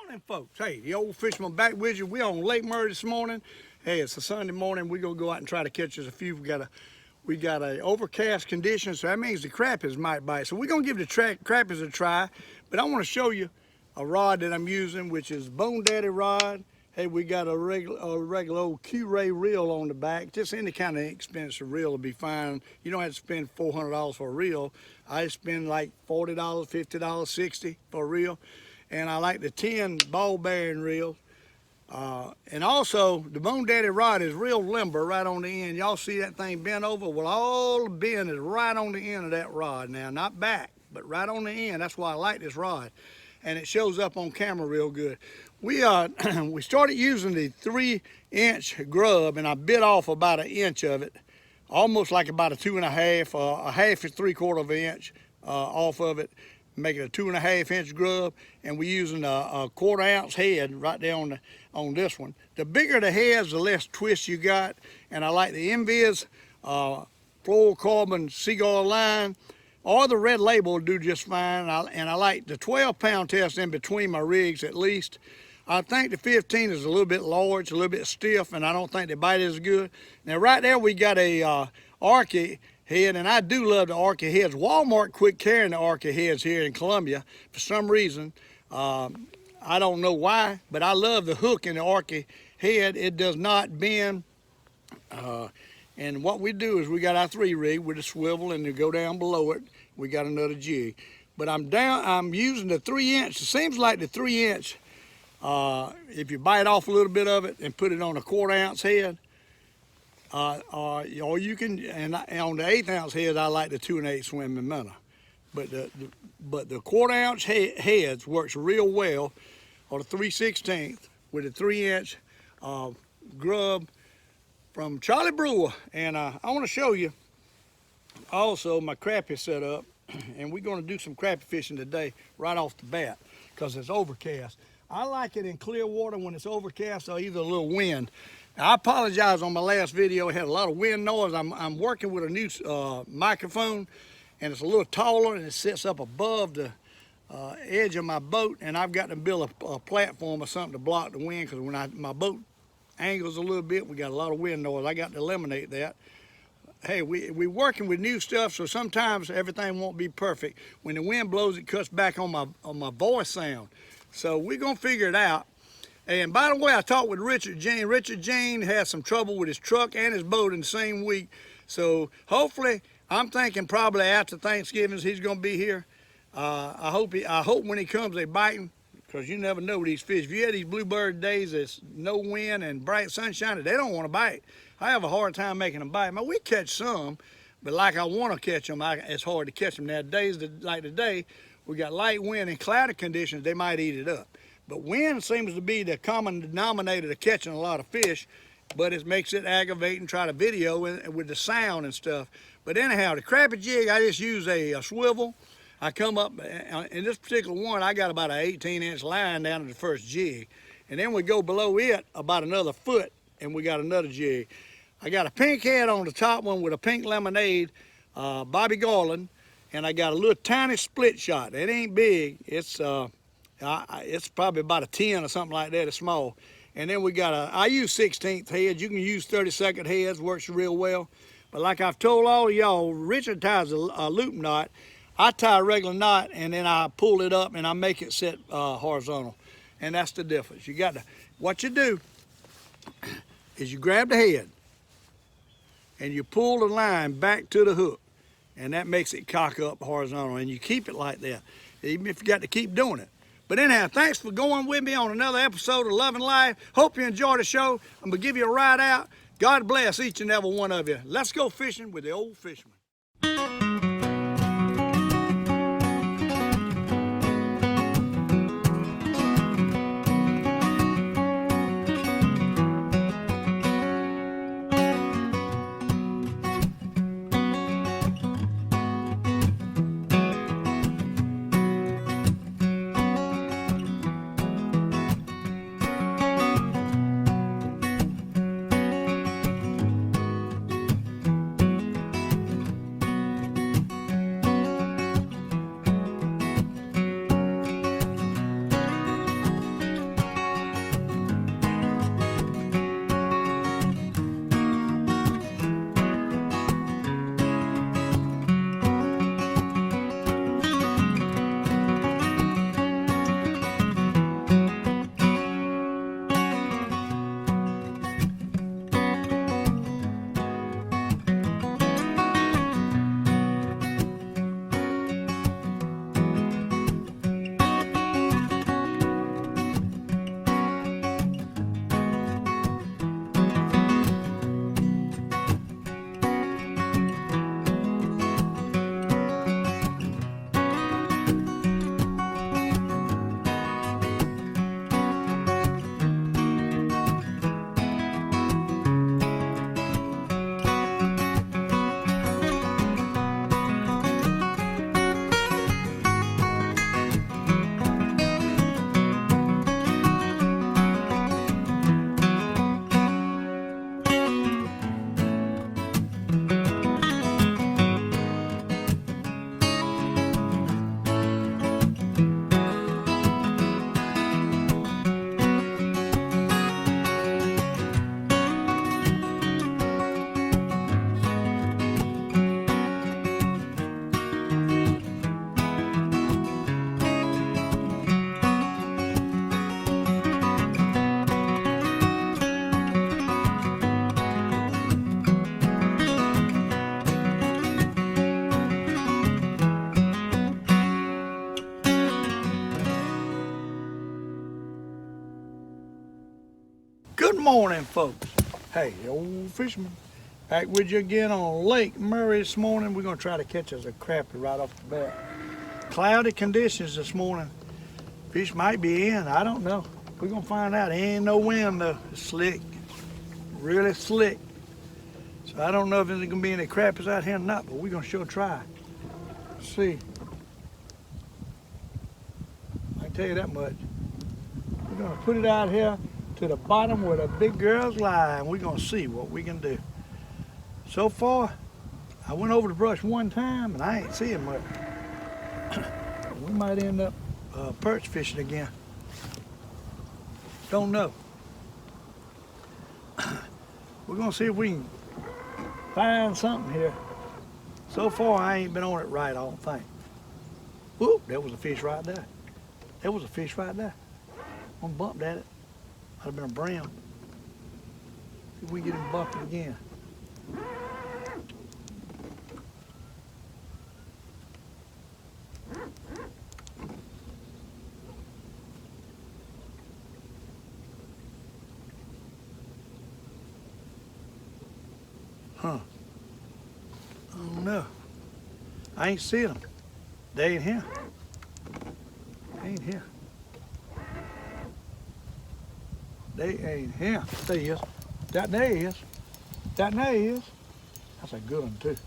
Morning, folks. Hey, the Old Fisherman back with you. We on Lake Murray this morning. Hey, it's a Sunday morning. We're gonna go out and try to catch us a few. We got a overcast condition, so that means the crappies might bite. So we're gonna give the crappies a try. But I want to show you a rod that I'm using, which is Bone Daddy rod. Hey, we got a regular old Q-Ray reel on the back. Just any kind of inexpensive reel will be fine. You don't have to spend $400 for a reel. I spend like $40, $50, $60 for a reel. And I like the 10 ball bearing reel. And also the Bone Daddy rod is real limber right on the end. Y'all see that thing bent over? Well, all the bend is right on the end of that rod now, not back, but right on the end. That's why I like this rod. And it shows up on camera real good. We started using the 3-inch grub, and I bit off about 1 inch of it, almost like about a 2.5, a half to 3/4 of an inch off of it, making a 2.5-inch grub, and we're using a 1/4 ounce head right there on this one. The bigger the heads, the less twist you got, and I like the Invis fluorocarbon seagull line, or the red label will do just fine. And I like the 12-pound test in between my rigs at least. I think the 15 is a little bit large, a little bit stiff, and I don't think they bite as good. Now right there we got a Arky head, and I do love the Arky heads. Walmart quit carrying the Arky heads here in Columbia for some reason. I don't know why, but I love the hook in the Arky head. It does not bend. And what we do is we got our 3 rig with a swivel, and you go down below it, we got another jig. But I'm using the 3-inch. It seems like the 3-inch, if you bite off a little bit of it and put it on a 1/4 ounce head, or you can, and on the 1/8 ounce heads, I like the 2 1/8 swimming minnow. But the 1/4 ounce heads works real well, or the 3/16 with a 3-inch grub from Charlie Brewer. And I want to show you also my crappie setup, and we're going to do some crappie fishing today right off the bat because it's overcast. I like it in clear water when it's overcast or either a little wind. Now, I apologize on my last video. It had a lot of wind noise. I'm working with a new microphone, and it's a little taller, and it sits up above the edge of my boat, and I've got to build a platform or something to block the wind, because when my boat angles a little bit, we got a lot of wind noise. I got to eliminate that. Hey, we're working with new stuff, so sometimes everything won't be perfect. When the wind blows, it cuts back on my voice sound. So we're gonna figure it out. And by the way, I talked with Richard Jane. Richard Jane had some trouble with his truck and his boat in the same week. So hopefully, I'm thinking probably after Thanksgiving he's gonna be here. I hope when he comes they biting, because you never know with these fish. If you have these bluebird days, there's no wind and bright sunshine, they don't want to bite. I have a hard time making them bite. We catch some, but like I want to catch them, it's hard to catch them. Now days like today, we got light wind and cloudy conditions, they might eat it up. But wind seems to be the common denominator to catching a lot of fish, but it makes it aggravating try to video with the sound and stuff. But anyhow, the crappie jig, I just use a swivel. I come up, in this particular one, I got about an 18-inch line down to the first jig. And then we go below it about another foot, and we got another jig. I got a pink head on the top one with a pink lemonade, Bobby Garland, and I got a little tiny split shot. It ain't big. It's probably about a 10 or something like that. It's small. And then we got I use 16th heads. You can use 32nd heads. Works real well. But like I've told all of y'all, Richard ties a loop knot. I tie a regular knot, and then I pull it up and I make it sit horizontal. And that's the difference. What you do is you grab the head and you pull the line back to the hook, and that makes it cock up horizontal, and you keep it like that, even if you got to keep doing it. But anyhow, thanks for going with me on another episode of Loving Life. Hope you enjoyed the show. I'm gonna give you a ride out. God bless each and every one of you. Let's go fishing with the Old Fisherman. morning, folks. Hey, Old Fisherman, back with you again on Lake Murray this morning. We're going to try to catch us a crappie right off the bat. Cloudy conditions this morning. Fish might be in, I don't know. We're going to find out. Ain't no wind though. It's slick, really slick. So I don't know if there's going to be any crappies out here or not, but we're going to sure try. Let's see. I can tell you that much. We're going to put it out here to the bottom where the big girls lie, and we're going to see what we can do. So far, I went over the brush one time, and I ain't seeing much. We might end up perch fishing again. Don't know. We're going to see if we can find something here. So far, I ain't been on it right, I don't think. Whoop, there was a fish right there. There was a fish right there. I bumped at it. Might have been a brim. See if we can get him bumping again. Huh. I don't know. I ain't seeing them. They ain't here. They ain't here. They ain't here. There he is. That there he is. That there he is. That's a good one too.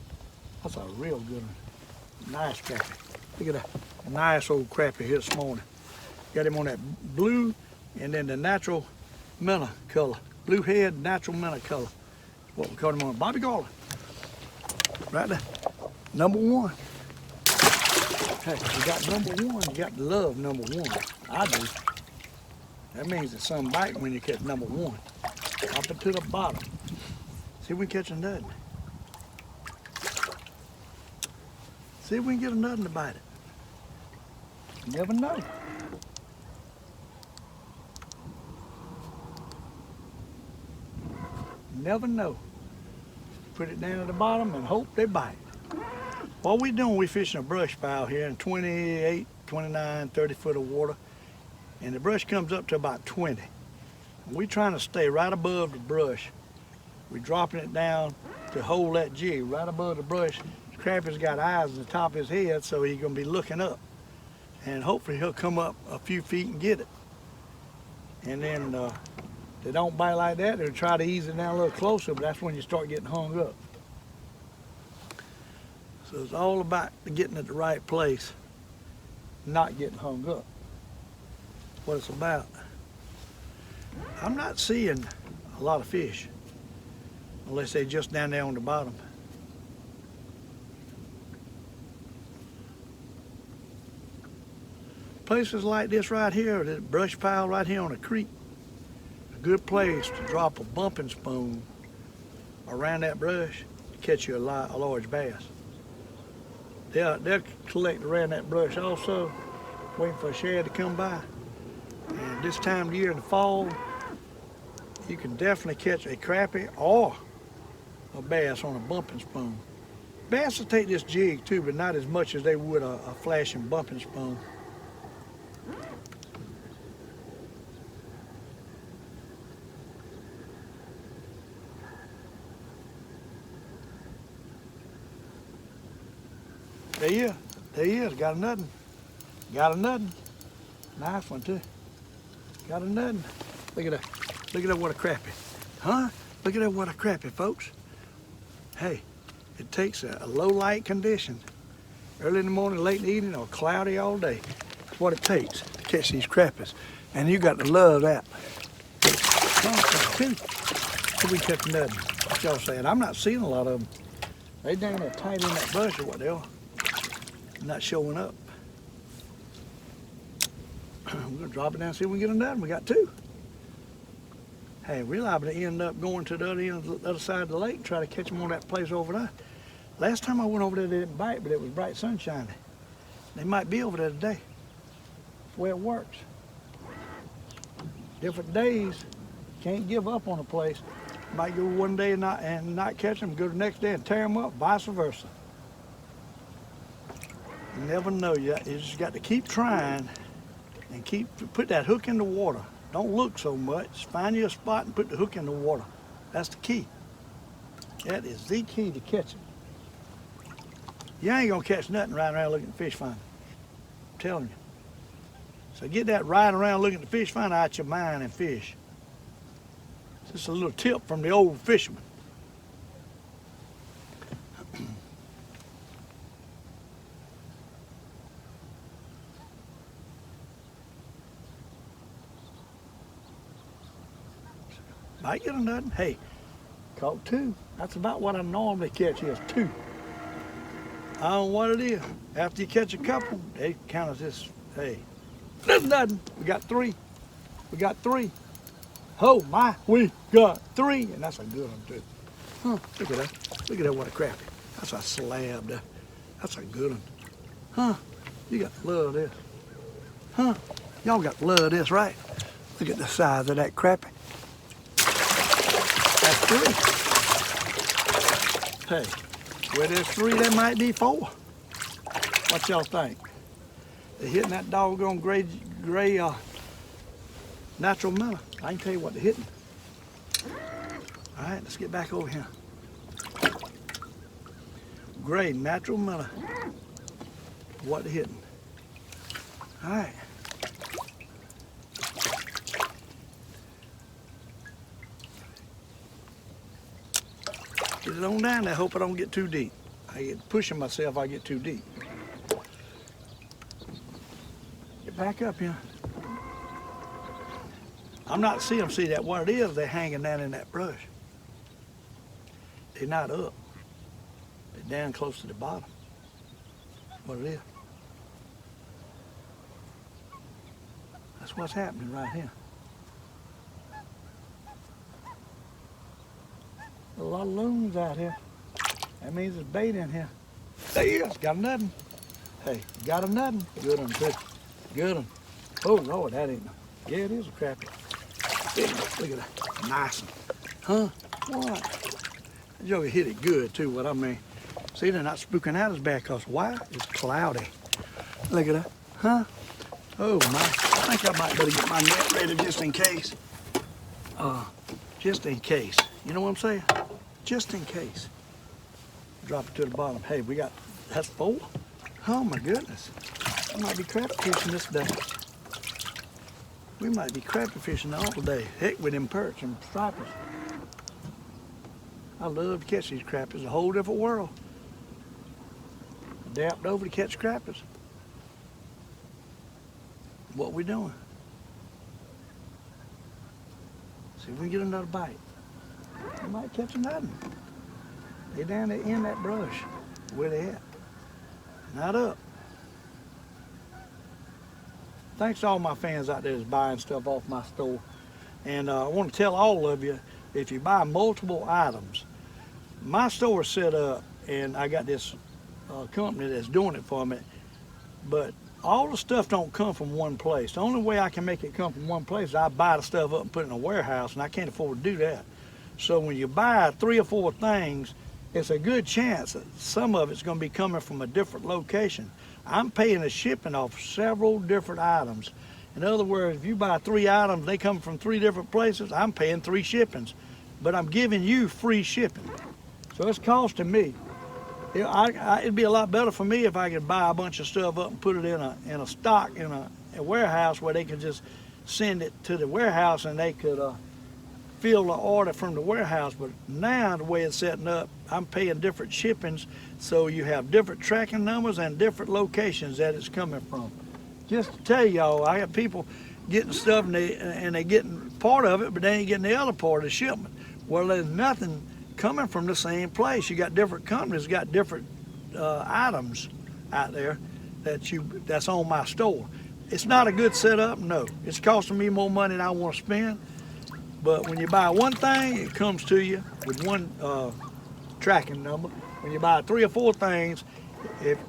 That's a real good one. Nice crappie. Look at that. A nice old crappie here this morning. Got him on that blue and then the natural minnow color. Blue head, natural minnow color. What we call him on. Bobby Garland. Right there. Number one. Hey, you got number one, you got to love number one. I do. That means it's some bite when you catch number one. Up and to the bottom. See if we can catch a nut. See if we can get a nut to bite it. You never know. Never know. Put it down at the bottom and hope they bite. What we doing, we fishing a brush pile here in 28, 29, 30 foot of water. And the brush comes up to about 20. And we trying to stay right above the brush. We're dropping it down to hold that jig right above the brush. The crappie's got eyes on the top of his head, so he's gonna be looking up. And hopefully he'll come up a few feet and get it. And then if they don't bite like that, they'll try to ease it down a little closer, but that's when you start getting hung up. So it's all about getting at the right place, not getting hung up. That's what it's about. I'm not seeing a lot of fish, unless they're just down there on the bottom. Places like this right here, this brush pile right here on a creek, a good place to drop a bumping spoon around that brush to catch you a large bass. They'll collect around that brush also, waiting for a shad to come by. And this time of year in the fall, you can definitely catch a crappie or a bass on a bumping spoon. Bass will take this jig too, but not as much as they would a flashing bumping spoon. There he is. There he is. Got a nuttin'. Got a nuttin'. Nice one too. Got a nuttin'. Look at that. Look at that, what a crappie. Huh? Look at that, what a crappie, folks. Hey, it takes a low light condition, early in the morning, late in the evening, or cloudy all day. That's what it takes to catch these crappies. And you got to love that. We catch nothing. What y'all saying? I'm not seeing a lot of them. They down there tight in that bush or what they are. Not showing up. We're gonna drop it down and see if we can get another. We got two. Hey, we're liable to end up going to the other end, the other side of the lake and try to catch them on that place over there. Last time I went over there, they didn't bite, but it was bright sunshine. They might be over there today. That's the way it works. Different days, can't give up on a place. Might go one day and not catch them, go the next day and tear them up, vice versa. You never know. You just got to keep trying and put that hook in the water Don't look so much. Find you a spot and put the hook in the water. That's the key. That is the key to catching. You ain't gonna catch nothing riding around looking at the fish finder. I'm telling you. So get that riding around looking at the fish finder out your mind and fish. Just a little tip from the old fisherman. Might get another. Hey, caught 2. That's about what I normally catch is 2. I don't know what it is. After you catch a couple, they count as this. Hey, there's nothing. We got 3. We got 3. Oh my, we got 3, and that's a good one too. Huh? Look at that. Look at that. What a crappie. That's a slab there. That's a good one. Huh? You got to love this. Huh? Y'all got to love this, right? Look at the size of that crappie. That's 3. Hey, where there's 3, there might be 4. What y'all think? They're hitting that doggone gray natural minnow. I can tell you what they're hitting. All right, let's get back over here. Gray natural minnow. What they're hitting. All right. Get it on down there. Hope I don't get too deep. I get pushing myself, I get too deep. Get back up here. I'm not seeing them. See that what it is? They're hanging down in that brush. They're not up. They're down close to the bottom. What it is. That's what's happening right here. A lot of loons out here. That means there's bait in here. There he is. Got another. Hey, got another. Good one too. Good one. Oh Lord, that ain't no. Yeah, it is a crappie. Look at that. Nice one. Huh? What? That joker hit it good too, what I mean. See, they're not spooking out as bad because why? It's cloudy. Look at that. Huh? Oh my. I think I might better get my net ready just in case. Just in case. You know what I'm saying? Just in case. Drop it to the bottom. Hey, we got, that's 4? Oh my goodness. I might be crappie fishing this day. We might be crappie fishing all day. Heck with them perch and stripers. I love to catch these crappies. It's a whole different world. Adapt over to catch crappies. What we doing? See if we can get another bite. We might catch another. They down there in that brush. Where they at? Not up. Thanks to all my fans out there that's buying stuff off my store. And I want to tell all of you, if you buy multiple items, my store is set up and I got this company that's doing it for me, but all the stuff don't come from one place. The only way I can make it come from one place is I buy the stuff up and put it in a warehouse, and I can't afford to do that. So when you buy 3 or 4 things, it's a good chance that some of it's going to be coming from a different location. I'm paying the shipping off several different items. In other words, if you buy 3 items, they come from 3 different places, I'm paying 3 shippings. But I'm giving you free shipping. So it's costing me. It'd be a lot better for me if I could buy a bunch of stuff up and put it in a stock in a warehouse where they could just send it to the warehouse and they could fill the order from the warehouse. But now the way it's setting up, I'm paying different shippings, so you have different tracking numbers and different locations that it's coming from. Just to tell y'all, I have people getting stuff and they getting part of it, but they ain't getting the other part of the shipment. Well, there's nothing coming from the same place. You got different companies, got different items out there that's on my store. It's not a good setup, no. It's costing me more money than I want to spend. But when you buy one thing, it comes to you with one tracking number. When you buy 3 or 4 things,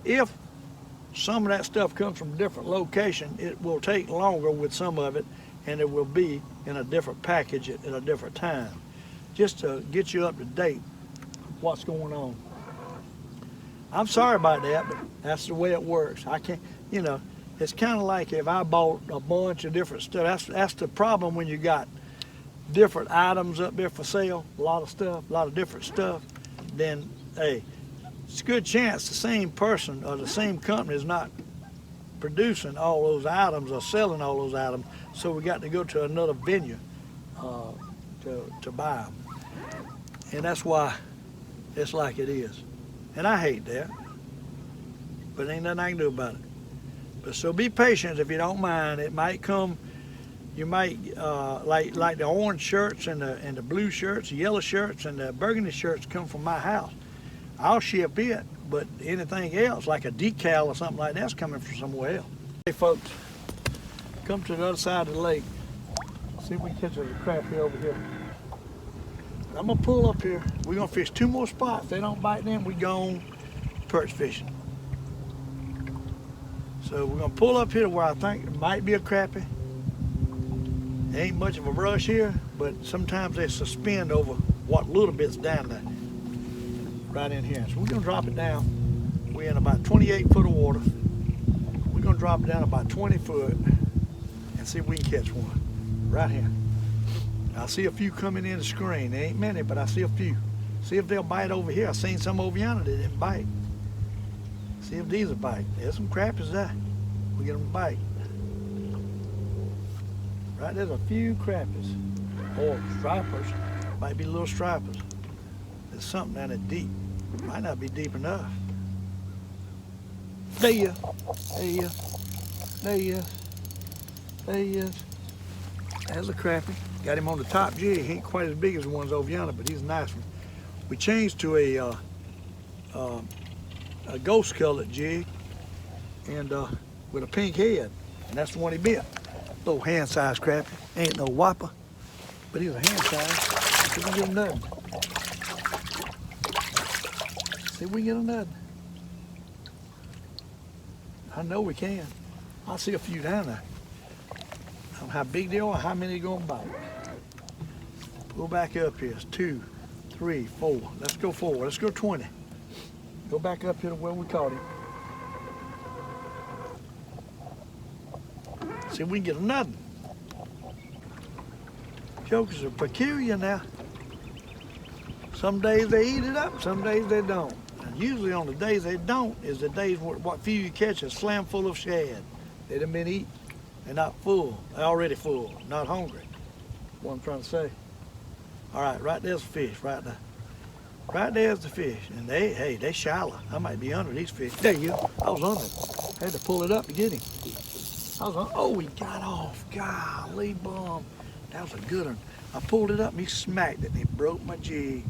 if some of that stuff comes from a different location, it will take longer with some of it, and it will be in a different package at a different time. Just to get you up to date what's going on. I'm sorry about that, but that's the way it works. I can't, you know, It's kind of like if I bought a bunch of different stuff. That's the problem when you got different items up there for sale, a lot of stuff, a lot of different stuff. Then, hey, it's a good chance the same person or the same company is not producing all those items or selling all those items. So we got to go to another venue to buy them. And that's why it's like it is. And I hate that. But ain't nothing I can do about it. But so be patient if you don't mind. It might come, you might, like the orange shirts and the blue shirts, the yellow shirts and the burgundy shirts come from my house. I'll ship it, but anything else, like a decal or something like that's coming from somewhere else. Hey folks, come to the other side of the lake. See if we can catch a crappie over here. I'm gonna pull up here. We're gonna fish 2 more spots. If they don't bite them, we go on perch fishing. So we're gonna pull up here where I think it might be a crappie. There ain't much of a brush here, but sometimes they suspend over what little bit's down there. Right in here. So we're gonna drop it down. We're in about 28 foot of water. We're gonna drop it down about 20 foot and see if we can catch one. Right here. I see a few coming in the screen. There ain't many, but I see a few. See if they'll bite over here. I seen some over yonder that didn't bite. See if these will bite. There's some crappies there. We get them to bite. Right, there's a few crappies. Or stripers. Might be little stripers. There's something down there deep. Might not be deep enough. There he is. There he is. There he is. There he is. There's a crappie. Got him on the top jig. He ain't quite as big as the ones over yonder, but he's a nice one. We changed to a ghost colored jig and with a pink head, and that's the one he bit. Little hand-sized crappie. Ain't no whopper, but he's a hand-size. See if we can get him nothing. See if we can get him nothing. I know we can. I see a few down there. I don't know how big they are, how many are gonna bite. Go back up here. It's 2, 3, 4. Let's go 4. Let's go 20. Go back up here to where we caught him. See if we can get another. Jokers are peculiar now. Some days they eat it up, some days they don't. And usually on the days they don't is the days where what few you catch is slam full of shad. They done been eaten. They're not full. They're already full, not hungry. What I'm trying to say. All right, right there's a fish, right there. Right there's the fish, and they shallow. I might be under these fish. There you go. I was under it. I had to pull it up to get him. I was on. Oh, he got off. Golly bum. That was a good one. I pulled it up and he smacked it and he broke my jig.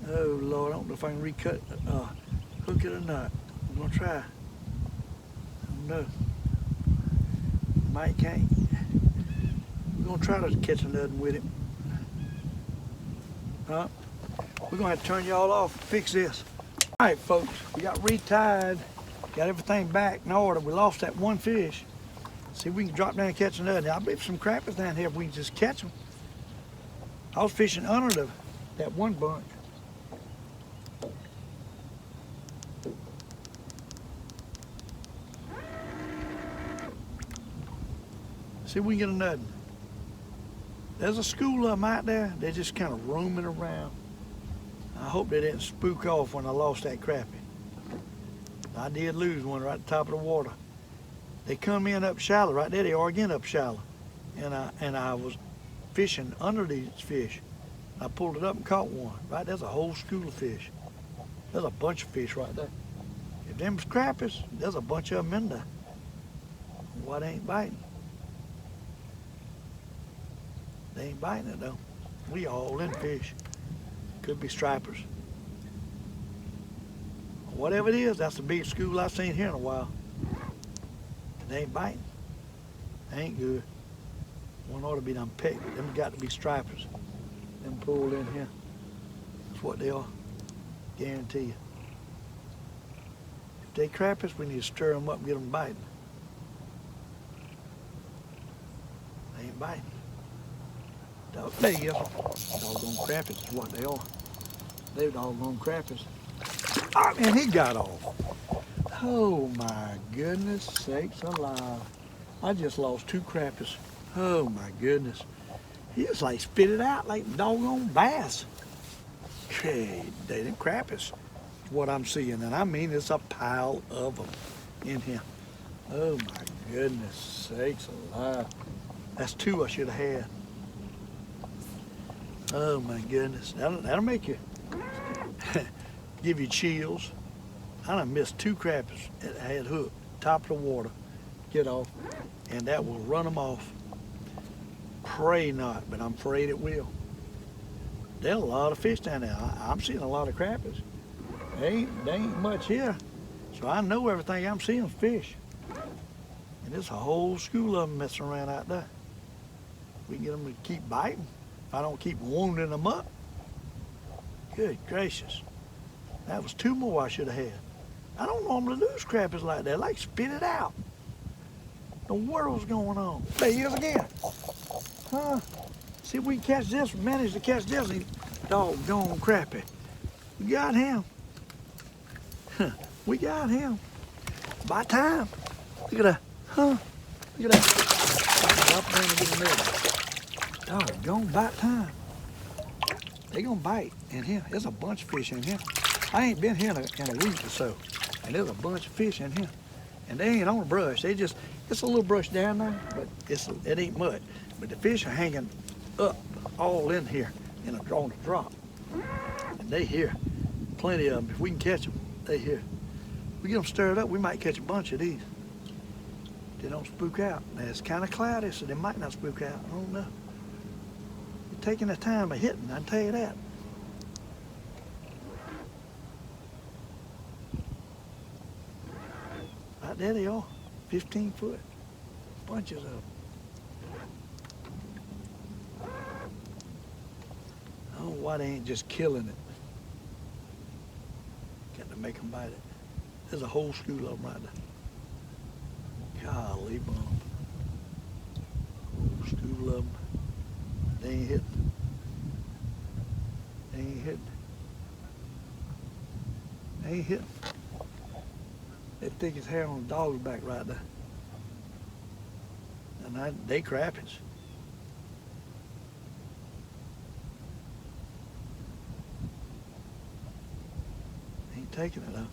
Oh Lord, I don't know if I can recut, hook it or not. I'm gonna try. I don't know. Might can't. We're gonna try to catch another one with him. Huh? We're gonna have to turn y'all off and fix this. All right, folks, we got retied, got everything back in order. We lost that one fish. See if we can drop down and catch another. Now, I believe some crappies down here if we can just catch them. I was fishing under that one bunch. See if we can get another. There's a school of them out there. They're just kind of roaming around. I hope they didn't spook off when I lost that crappie. I did lose one right at the top of the water. They come in up shallow. Right there they are again up shallow. And I was fishing under these fish. I pulled it up and caught one. Right there's a whole school of fish. There's a bunch of fish right there. If them's crappies, there's a bunch of them in there. What ain't biting? They ain't biting it though. We all in fish. Could be stripers. Whatever it is, that's the biggest school I've seen here in a while. They ain't biting. They ain't good. One ought to be done picked. Them got to be stripers. Them pulled in here. That's what they are. Guarantee you. If they crappies, we need to stir them up and get them biting. They ain't biting. There you go. Doggone crappies is what they are. They're doggone crappies. Oh man, he got off. Oh my goodness sakes alive. I just lost 2 crappies. Oh my goodness. He just like spit it out like doggone bass. Okay, they them crappies. What I'm seeing, and I mean it's a pile of them in here. Oh my goodness sakes alive. That's 2 I should have had. Oh my goodness. That'll make you give you chills. I done missed 2 crappies that I had hooked, top of the water, get off, and that will run them off. Pray not, but I'm afraid it will. There's a lot of fish down there. I'm seeing a lot of crappies. They ain't much here, so I know everything I'm seeing is fish. And there's a whole school of them messing around out there. We can get them to keep biting if I don't keep wounding them up. Good gracious. That was 2 more I should have had. I don't normally lose crappies like that. Like spit it out. The world's going on. There he is again. Huh? See if we can catch this, manage to catch this doggone crappie. We got him. We got him. By time. Look at that. Huh? Look at that. Up there and get him ready. Doggone, by time. They gonna bite in here. There's a bunch of fish in here. I ain't been here in a week or so. And there's a bunch of fish in here. And they ain't on the brush. They just, it's a little brush down there, but it ain't much. But the fish are hanging up all in here on the drop. And they here. Plenty of them. If we can catch them, they here. We get them stirred up, we might catch a bunch of these. They don't spook out. Now, it's kind of cloudy, so they might not spook out. I don't know. You're taking the time of hitting, I can tell you that. Right there they are, 15 foot. Bunches of them. I don't know why they ain't just killing it. Got to make them bite it. There's a whole school of them right there. Golly bum. Whole school of them. They ain't hitting. They ain't hitting. They ain't hitting. That thick as hair on the dog's back right there. And they crappies. Ain't taking it though.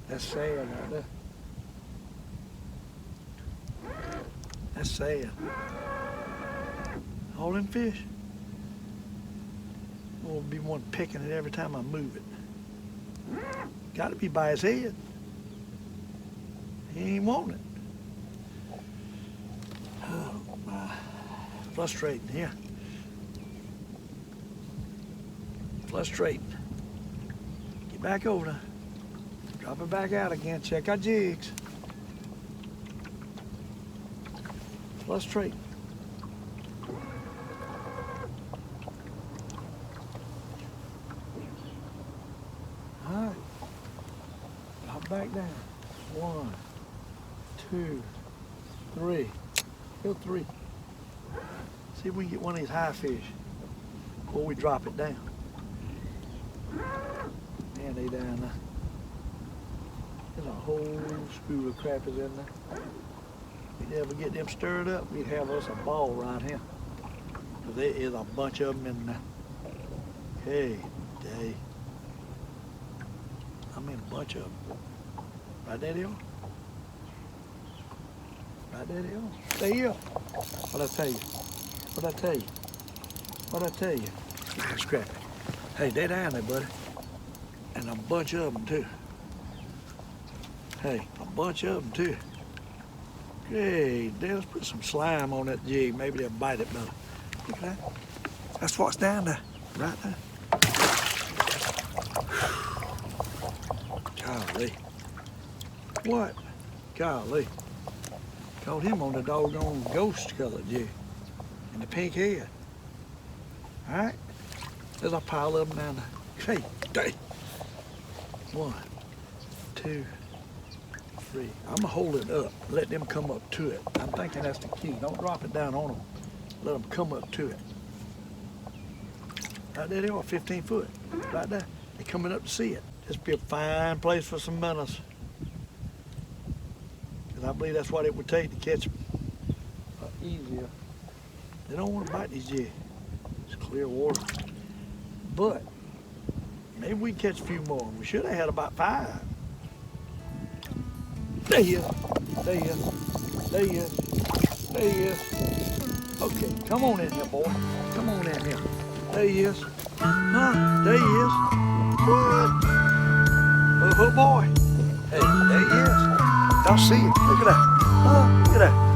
That's sad right there. That's sad. All them fish. There'll be one picking it every time I move it. Got to be by his head. He ain't wanting it. Oh my. Frustrating here. Frustrating. Get back over there. Drop it back out again. Check our jigs. Frustrating. All right. Drop back down. 1, 2, 3. Go 3. See if we can get one of these high fish before we drop it down. Man, they down there. There's a whole school of crappies in there. If we'd ever get them stirred up, we'd have us a ball right here. Because there is a bunch of them in there. Hey, day. I mean a bunch of them. Right there they are. Right there they are. Stay here. What'd I tell you? What'd I tell you? What'd I tell you? Nice crappie. Hey, they down there, buddy. And a bunch of them too. Hey, a bunch of them too. Hey, let's put some slime on that jig. Maybe they'll bite it better. Look at that. That's what's down there. Right there. Golly. What? Golly. Caught him on the doggone ghost color jig. And the pink head. All right. There's a pile of them down there. Hey, day. 1, 2, 3. I'm gonna hold it up. Let them come up to it. I'm thinking that's the key. Don't drop it down on them. Let them come up to it. Right there they are, 15 foot. Right there. They're coming up to see it. This be a fine place for some minnows. Because I believe that's what it would take to catch them easier. They don't want to bite these jigs. It's clear water. But maybe we can catch a few more. We should have had about 5. There he is. There he is. There he is. There he is. Okay, come on in here, boy. Come on in here. There he is. Huh? There he is. What? Oh boy. Hey, there he is. Y'all see him. Look at that. Huh? Look at that.